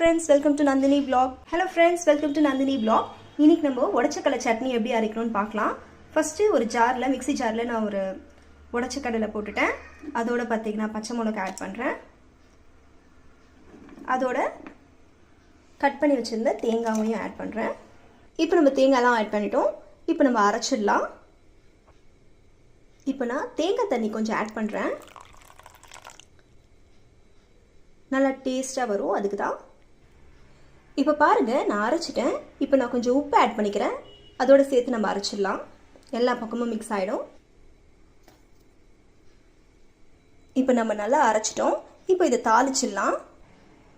friends, welcome to Nandini vlog. Hello friends, welcome to Nandini vlog. இன்னைக்கு நம்ம உடைச்சக்கடலை சட்னி எப்படி அரைக்கணும்னு பார்க்கலாம். ஃபர்ஸ்ட் ஒரு ஜார்ல மிக்ஸி ஜார்ல நான் ஒரு உடைச்சக்கடலை போட்டுட்டேன். அதோட பாத்தீங்கன்னா பச்சை மிளகாய் ஆட் பண்றேன். அதோட கட் பண்ணி வச்சிருந்த தேங்காயையும் ஆட் பண்றேன். இப்போ நம்ம தேங்காய்லாம் ஆட் பண்ணிட்டோம். இப்போ நம்ம அரைச்சிடலாம். இப்போ நான் தேங்காய் தண்ணி கொஞ்சம் ஆட் பண்றேன். நல்லா டேஸ்டா வரும் அதுக்கு தான். இப்போ பாருங்க நான் அரைச்சிட்டேன். இப்போ நான் கொஞ்சம் உப்பு ஆட் பண்ணிக்கிறேன். அதோட சேர்த்து நம்ம அரைச்சிடலாம். எல்லா பக்கமும் மிக்ஸ் ஆயிடும். இப்போ நம்ம நல்லா அரைச்சிட்டோம். இப்போ இதை தாளிச்சிடலாம்.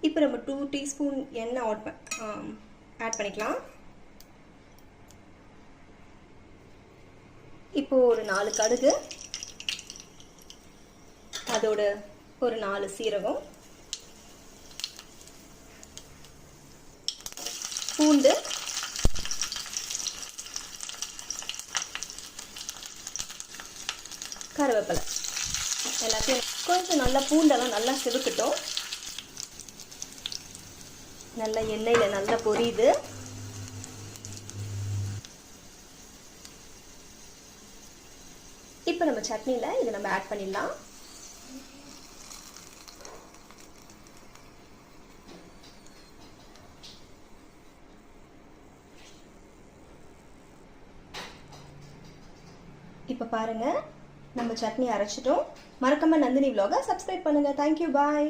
இப்போ நம்ம 2 டீஸ்பூன் எண்ணெய் ஆட் பண்ணிக்கலாம். இப்போ ஒரு 4 கடுகு, அதோட ஒரு 4 சீரகம், பூண்டு, கருவேப்பிலை எல்லாத்தையும் கொஞ்சம் நல்லா பூண்டெல்லாம் நல்லா செதுக்கட்டும். நல்ல எண்ணெயில நல்லா பொரியுது. இப்போ நம்ம சட்னியில இதை நம்ம ஆட் பண்ணிடலாம். இப்போ பாருங்க நம்ம சட்னி அரைச்சிட்டோம். மறக்காம நந்தினி vlog-ஐ சப்ஸ்கிரைப் பண்ணுங்க. Thank you, bye.